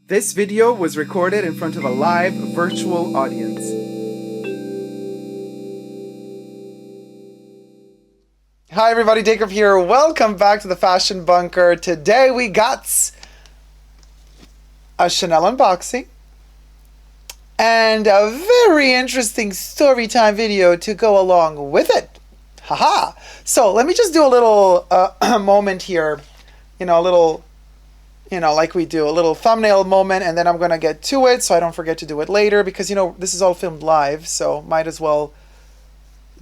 This video was recorded in front of a live virtual audience. Hi everybody, Dacob here. Welcome back to the Fashion Bunker. Today we got a Chanel unboxing and a very interesting story time video to go along with it. Haha! So let me just do a little moment here, like we do, a little thumbnail moment, and then I'm going to get to it so I don't forget to do it later because, this is all filmed live, so might as well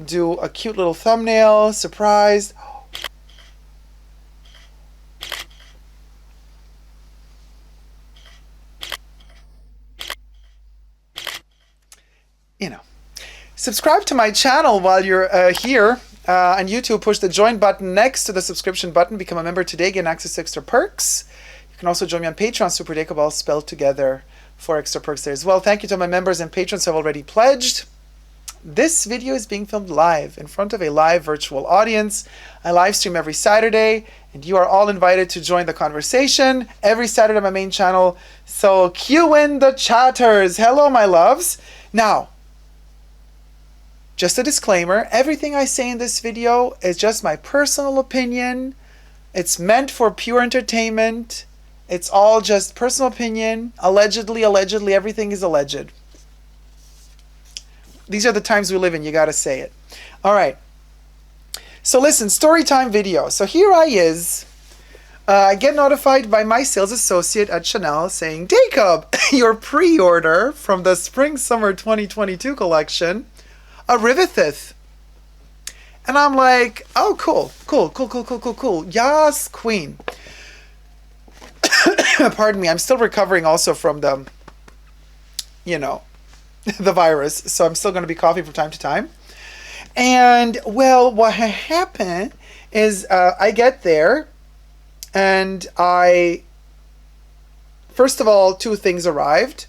do a cute little thumbnail, surprise. Subscribe to my channel while you're here on YouTube. Push the join button next to the subscription button. Become a member today, get access to extra perks. You can also join me on Patreon, superdacob, all spelled together, for extra perks there as well. Thank you to my members and patrons who have already pledged. This video is being filmed live in front of a live virtual audience. I live stream every Saturday, and you are all invited to join the conversation every Saturday on my main channel. So cue in the chatters. Hello, my loves. Now, just a disclaimer, everything I say in this video is just my personal opinion. It's meant for pure entertainment. It's all just personal opinion. Allegedly, everything is alleged. These are the times we live in, you gotta say it. All right. So listen, story time video. So here I is. I get notified by my sales associate at Chanel saying, Dacob, your pre-order from the Spring-Summer 2022 collection arrivetheth. And I'm like, oh, cool. Yes, queen. Pardon me, I'm still recovering also from the, the virus. So I'm still going to be coughing from time to time. And, well, what happened is I get there and first of all, two things arrived.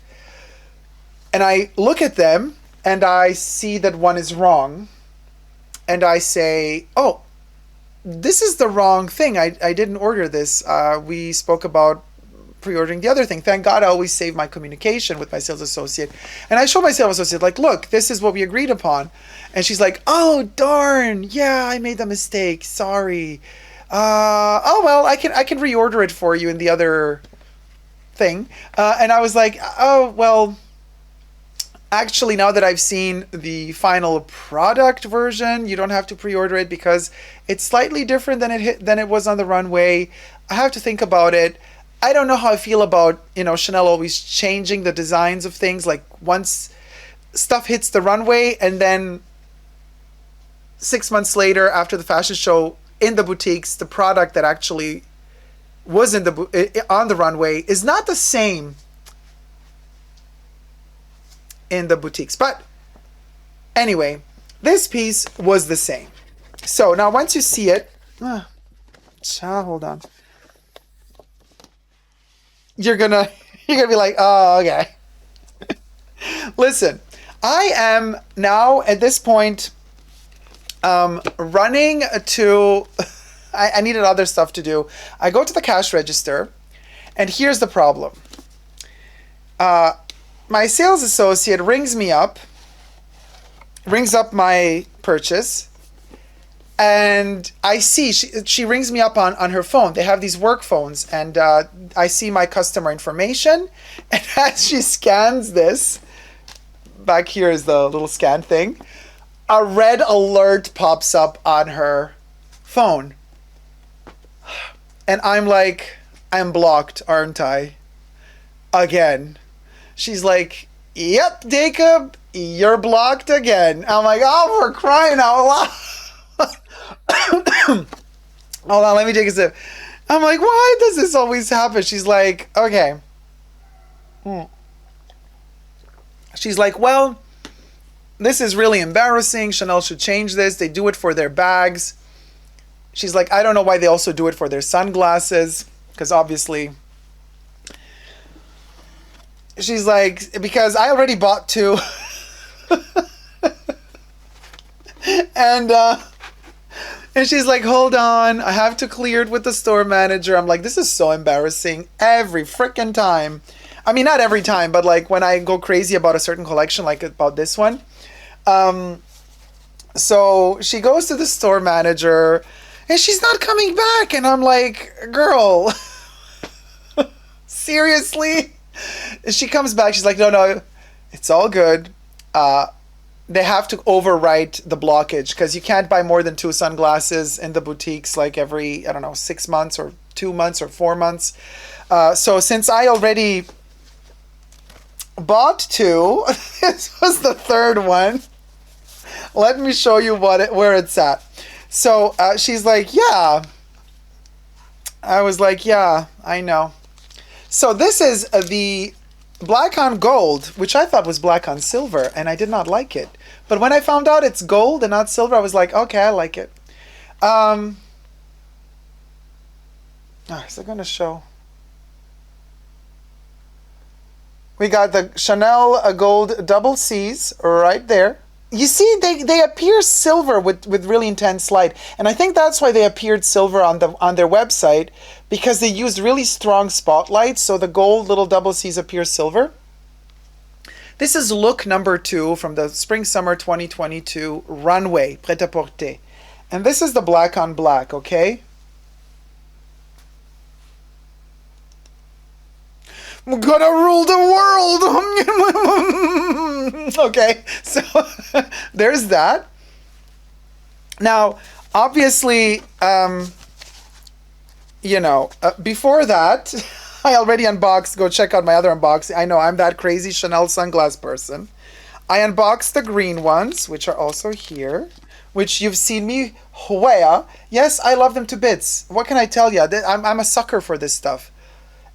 And I look at them and I see that one is wrong. And I say, oh, this is the wrong thing. I didn't order this. We spoke about pre-ordering the other thing. Thank God I always save my communication with my sales associate. And I show my sales associate, like, look, this is what we agreed upon. And she's like, oh, darn. Yeah, I made the mistake. Sorry. Oh, well, I can reorder it for you in the other thing. And I was like, oh, well, actually, now that I've seen the final product version, you don't have to pre-order it because it's slightly different than it was on the runway. I have to think about it. I don't know how I feel about, Chanel always changing the designs of things. Like once stuff hits the runway and then 6 months later after the fashion show in the boutiques, the product that actually was on the runway is not the same in the boutiques. But anyway, this piece was the same. So now once you see it, hold on. You're gonna be like, oh, okay. Listen, I am now at this point running to, I needed other stuff to do. I go to the cash register, and here's the problem. My sales associate rings up my purchase, and I see, she rings me up on her phone. They have these work phones, and I see my customer information, and as she scans this, back here is the little scan thing, a red alert pops up on her phone. And I'm like, I'm blocked, aren't I? Again. She's like, yep, Dacob, you're blocked again. I'm like, oh, we're crying out loud. Hold on, let me take a sip. I'm like, why does this always happen? She's like, okay. She's like, well, this is really embarrassing. Chanel should change this. They do it for their bags. She's like, I don't know why they also do it for their sunglasses. Because obviously... She's like, because I already bought two. And And she's like, hold on, I have to clear it with the store manager. I'm like, this is so embarrassing every freaking time. I mean, not every time, but like when I go crazy about a certain collection, like about this one. So she goes to the store manager and she's not coming back. And I'm like, girl, seriously? And she comes back. She's like, no, it's all good. They have to overwrite the blockage because you can't buy more than 2 sunglasses in the boutiques like every, I don't know, 6 months or 2 months or 4 months. So since I already bought 2, this was the 3rd one. Let me show you where it's at. So she's like, yeah. I was like, yeah, I know. So this is the black on gold, which I thought was black on silver, and I did not like it. But when I found out it's gold and not silver, I was like, okay, I like it. Is it going to show? We got the Chanel gold double C's right there. You see, they appear silver with really intense light. And I think that's why they appeared silver on their website, because they used really strong spotlights, so the gold little double C's appear silver. This is look number 2 from the Spring-Summer 2022 runway, Pret-à-Porter. And this is the black on black, okay? I'm gonna rule the world! Okay, so there's that. Now, obviously, before that, I already unboxed, go check out my other unboxing. I know, I'm that crazy Chanel sunglass person. I unboxed the green ones, which are also here, which you've seen me wear. Yes, I love them to bits. What can I tell you? I'm a sucker for this stuff.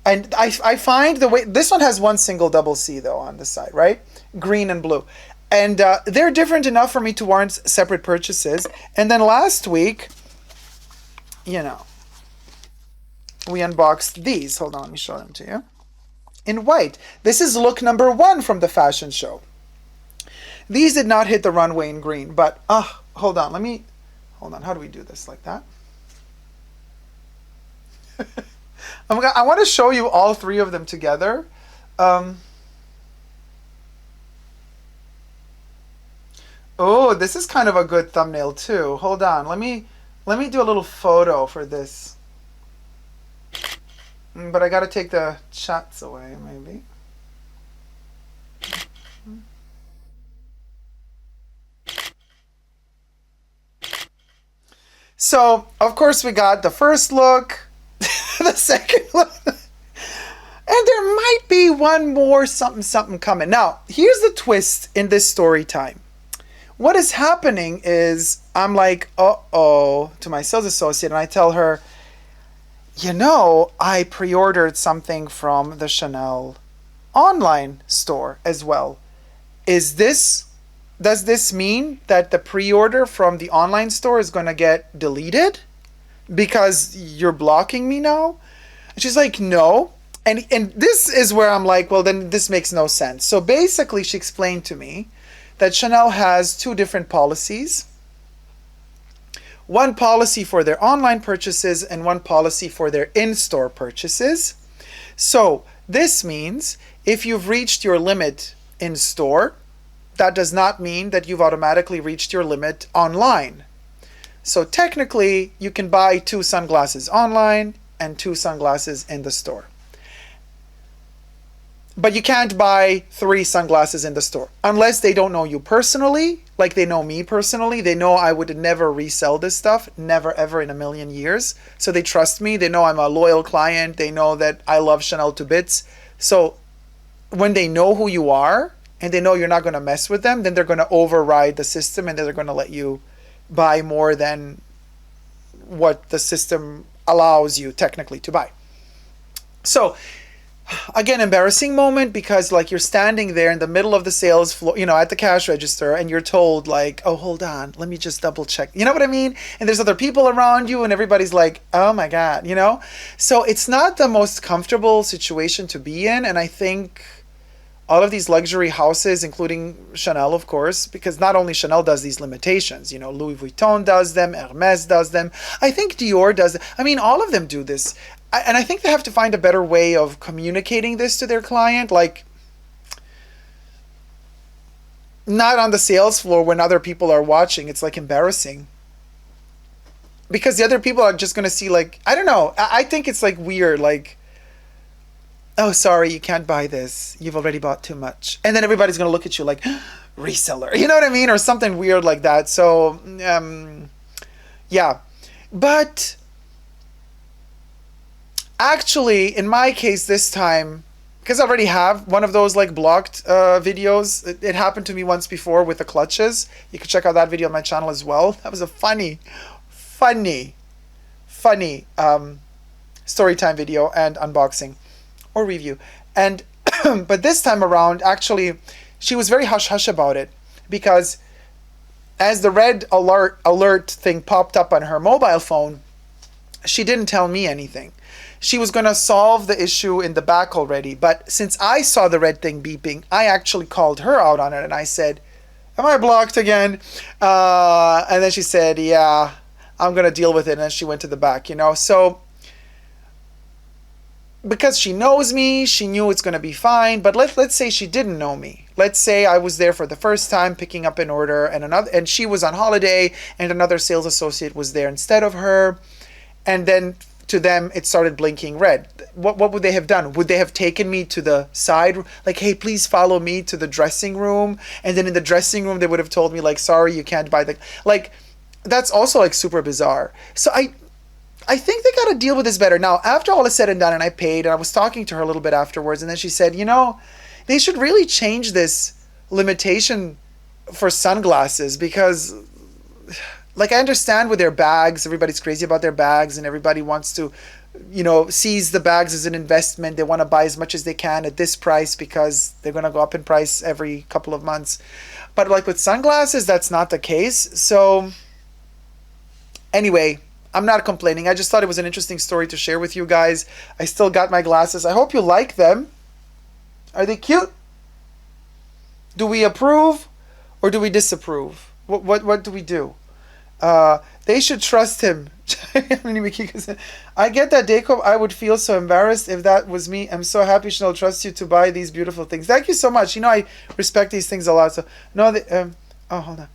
And I find the way, this one has one single double C though on the side, right? Green and blue. And they're different enough for me to warrant separate purchases. And then last week, we unboxed these. Hold on, let me show them to you. In white. This is look number 1 from the fashion show. These did not hit the runway in green, but, hold on, how do we do this? Like that? I want to show you all 3 of them together. Oh, this is kind of a good thumbnail too. Hold on, let me do a little photo for this. But I got to take the shots away, maybe. So, of course, we got the first look, the second look, and there might be one more something coming. Now, here's the twist in this story time. What is happening is I'm like, uh-oh, to my sales associate, and I tell her, I pre-ordered something from the Chanel online store as well. Does this mean that the pre-order from the online store is going to get deleted because you're blocking me now? And she's like, no. And this is where I'm like, well, then this makes no sense. So basically she explained to me that Chanel has 2 different policies. One policy for their online purchases and one policy for their in-store purchases. So this means if you've reached your limit in store, that does not mean that you've automatically reached your limit online. So technically, you can buy 2 sunglasses online and 2 sunglasses in the store. But you can't buy 3 sunglasses in the store unless they don't know you personally, like they know me personally. They know I would never resell this stuff, never ever in a million years. So they trust me. They know I'm a loyal client. They know that I love Chanel to bits. So when they know who you are and they know you're not going to mess with them, then they're going to override the system and then they're going to let you buy more than what the system allows you technically to buy. So again, embarrassing moment because like you're standing there in the middle of the sales floor, at the cash register, and you're told like, oh, hold on, let me just double check. You know what I mean? And there's other people around you and everybody's like, oh my God, So it's not the most comfortable situation to be in. And I think all of these luxury houses, including Chanel, of course, because not only Chanel does these limitations, you know, Louis Vuitton does them, Hermes does them. I think Dior does. I mean, all of them do this. And I think they have to find a better way of communicating this to their client, like not on the sales floor when other people are watching. It's like embarrassing. Because the other people are just going to see, like, I don't know. I think it's like weird, like, oh, sorry, you can't buy this. You've already bought too much. And then everybody's going to look at you like, reseller. You know what I mean? Or something weird like that. So, yeah. But actually, in my case this time, because I already have one of those like blocked videos. It happened to me once before with the clutches. You can check out that video on my channel as well. That was a funny story time video and unboxing or review. And but this time around, actually, she was very hush-hush about it, because as the red alert thing popped up on her mobile phone, she didn't tell me anything. She was going to solve the issue in the back already, but since I saw the red thing beeping, I actually called her out on it, and I said, am I blocked again? And then she said, yeah, I'm going to deal with it. And then she went to the back, you know. So because she knows me, she knew it's going to be fine. But let's say she didn't know me. Let's say I was there for the first time picking up an order, and she was on holiday, and another sales associate was there instead of her. And then to them, it started blinking red. What would they have done? Would they have taken me to the side, like, hey, please follow me to the dressing room? And then in the dressing room, they would have told me, like, sorry, you can't buy the, like, that's also like super bizarre. So I think they got to deal with this better. Now, after all is said and done, and I paid, and I was talking to her a little bit afterwards, and then she said, you know, they should really change this limitation for sunglasses, because, like, I understand with their bags, everybody's crazy about their bags, and everybody wants to, you know, sees the bags as an investment. They want to buy as much as they can at this price because they're going to go up in price every couple of months. But like with sunglasses, that's not the case. So anyway, I'm not complaining. I just thought it was an interesting story to share with you guys. I still got my glasses. I hope you like them. Are they cute? Do we approve or do we disapprove? What do we do? They should trust him. I get that, Dacob. I would feel so embarrassed if that was me. I'm so happy Chanel trusts you to buy these beautiful things. Thank you so much. You know, I respect these things a lot. So no, oh, hold on.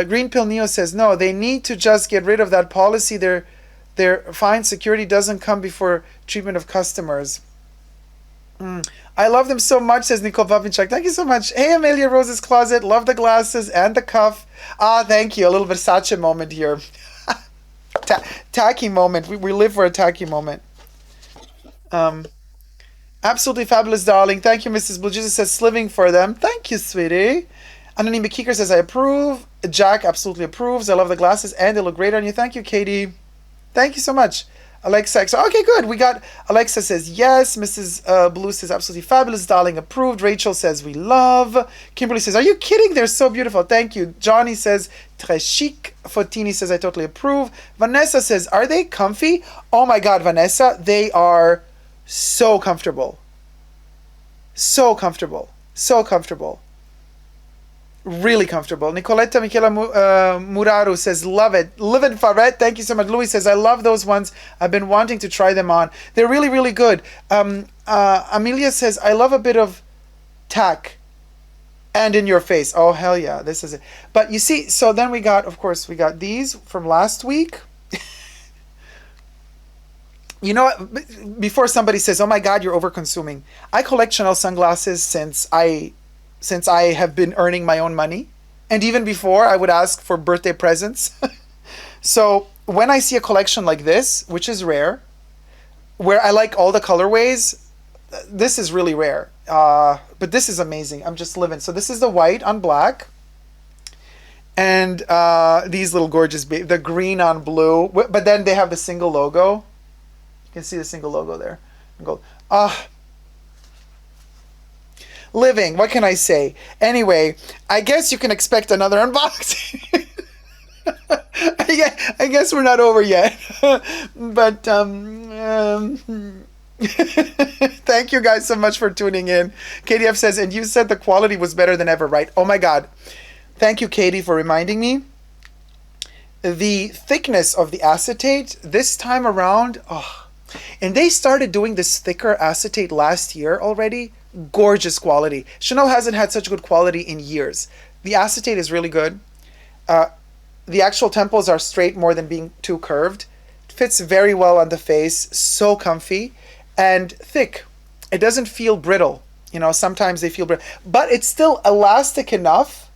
Green Pill Neo says, no, they need to just get rid of that policy. Their fine security doesn't come before treatment of customers. I love them so much, says Nicole Pavinchuk. Thank you so much. Hey, Amelia Rose's Closet. Love the glasses and the cuff. Thank you. A little Versace moment here. Tacky moment. We live for a tacky moment. Absolutely fabulous, darling. Thank you, Mrs. Blue Jesus says, sliving for them. Thank you, sweetie. Anonymous Kicker says, I approve. Jack absolutely approves. I love the glasses and they look great on you. Thank you, Katie. Thank you so much. Alexa, so, okay, good. We got, Alexa says yes. Mrs. Blue says, absolutely fabulous, darling, approved. Rachel says, we love. Kimberly says, are you kidding? They're so beautiful. Thank you. Johnny says, très chic. Fotini says, I totally approve. Vanessa says, are they comfy? Oh my God, Vanessa, they are so comfortable. So comfortable. So comfortable. Really comfortable. Nicoletta Michela Muraru says, love it. Live in Farette. Thank you so much. Louis says, I love those ones. I've been wanting to try them on. They're really, really good. Amelia says, I love a bit of tack and in your face. Oh, hell yeah. This is it. But you see, so then we got, of course, we got these from last week. You know what? Before somebody says, oh my God, you're over consuming. I collect Chanel sunglasses since I have been earning my own money. And even before, I would ask for birthday presents. So when I see a collection like this, which is rare, where I like all the colorways, this is really rare. But this is amazing. I'm just living. So this is the white on black. And these little gorgeous, the green on blue. But then they have the single logo. You can see the single logo there. Gold. Living, what can I say? Anyway, I guess you can expect another unboxing. I guess we're not over yet. But Thank you guys so much for tuning in. KDF says, and you said the quality was better than ever, right? Oh my God. Thank you, Katie, for reminding me. The thickness of the acetate this time around, oh, and they started doing this thicker acetate last year already. Gorgeous quality. Chanel hasn't had such good quality in years. The acetate is really good. The actual temples are straight more than being too curved. It fits very well on the face, so comfy and thick. It doesn't feel brittle. You know, sometimes they feel brittle, but it's still elastic enough.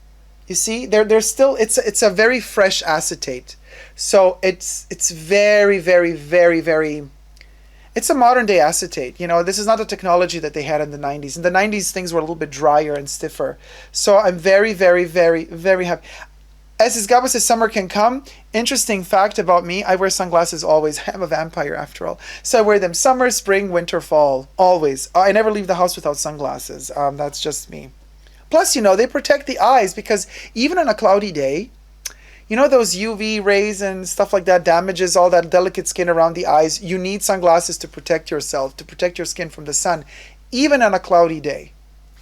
You see, there's still, it's a very fresh acetate. So it's very, very, very, very, it's a modern day acetate. You know, this is not the technology that they had in the 90s. In the 90s, things were a little bit drier and stiffer. So I'm very, very, very, very happy. As his Gaba says, summer can come. Interesting fact about me, I wear sunglasses always. I'm a vampire after all. So I wear them summer, spring, winter, fall. Always. I never leave the house without sunglasses. That's just me. Plus, you know, they protect the eyes because even on a cloudy day, you know, those UV rays and stuff like that damages all that delicate skin around the eyes. You need sunglasses to protect yourself, to protect your skin from the sun. Even on a cloudy day,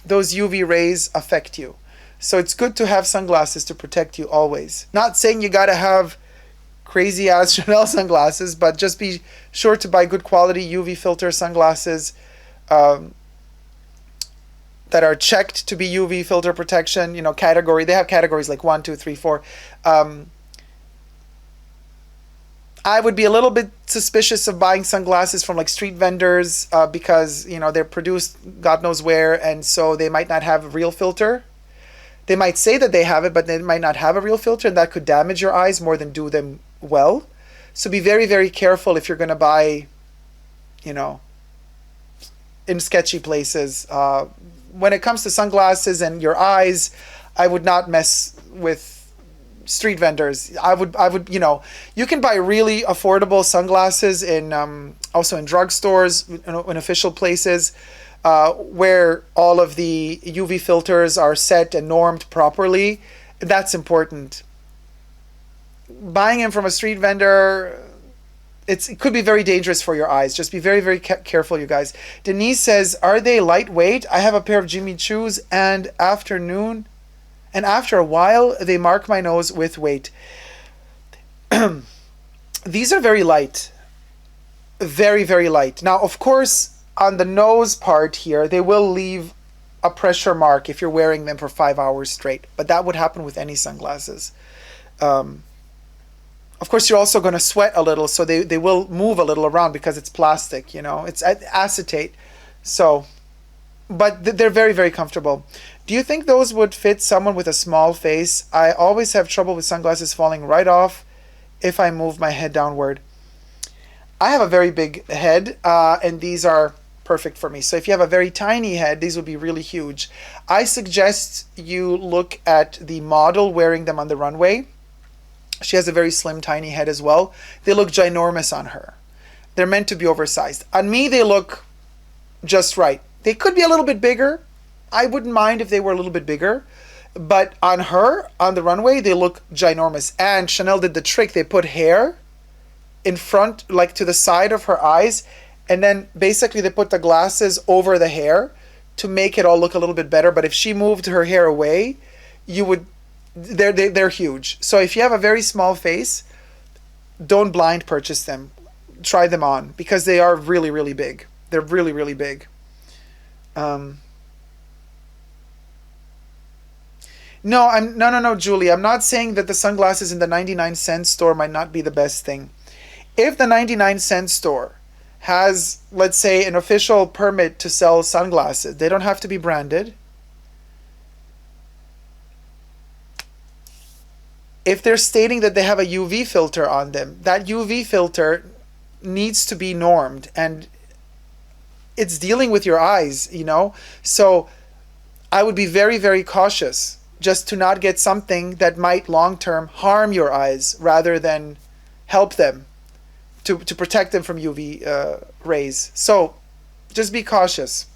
those UV rays affect you. So it's good to have sunglasses to protect you always. Not saying you gotta have crazy ass Chanel sunglasses, but just be sure to buy good quality UV filter sunglasses that are checked to be UV filter protection, you know, category. They have categories like 1, 2, 3, 4. I would be a little bit suspicious of buying sunglasses from like street vendors because, you know, they're produced God knows where, and so they might not have a real filter. They might say that they have it, but they might not have a real filter, and that could damage your eyes more than do them well. So be very, very careful if you're going to buy, you know, in sketchy places. When it comes to sunglasses and your eyes, I would not mess with street vendors. I would, you know, you can buy really affordable sunglasses in also in drugstores, in official places, where all of the UV filters are set and normed properly. That's important. Buying them from a street vendor, it could be very dangerous for your eyes. Just be very, very careful, you guys. Denise says, are they lightweight? I have a pair of Jimmy Choos, and after a while, they mark my nose with weight. These are very light. Very, very light. Now, of course, on the nose part here, they will leave a pressure mark if you're wearing them for 5 hours straight. But that would happen with any sunglasses. Of course, you're also going to sweat a little, so they will move a little around because it's plastic, you know. It's acetate. So, but they're very, very comfortable. Do you think those would fit someone with a small face? I always have trouble with sunglasses falling right off if I move my head downward. I have a very big head, and these are perfect for me. So if you have a very tiny head, these would be really huge. I suggest you look at the model wearing them on the runway. She has a very slim, tiny head as well. They look ginormous on her. They're meant to be oversized. On me, they look just right. They could be a little bit bigger. I wouldn't mind if they were a little bit bigger. But on her, on the runway, they look ginormous. And Chanel did the trick. They put hair in front, like to the side of her eyes. And then basically they put the glasses over the hair to make it all look a little bit better. But if she moved her hair away, you would... They're huge. So if you have a very small face, don't blind purchase them. Try them on because they are really, really big. They're really, really big. No, Julie. I'm not saying that the sunglasses in the 99-cent store might not be the best thing. If the 99-cent store has, let's say, an official permit to sell sunglasses, they don't have to be branded. If they're stating that they have a UV filter on them, that UV filter needs to be normed, and it's dealing with your eyes, you know? So I would be very, very cautious just to not get something that might long-term harm your eyes rather than help them to protect them from UV rays. So just be cautious.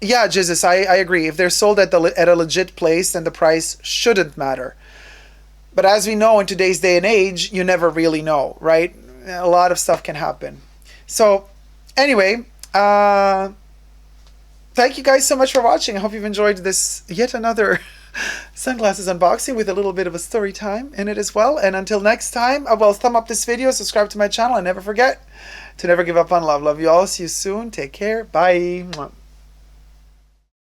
Yeah, Jesus, I agree. If they're sold at a legit place, then the price shouldn't matter. But as we know in today's day and age, you never really know, right? a lot of stuff can happen. So anyway, thank you guys so much for watching. I hope you've enjoyed this yet another sunglasses unboxing with a little bit of a story time in it as well. And until next time, well, thumb up this video, subscribe to my channel, and never forget to never give up on love. Love you all. See you soon. Take care. Bye.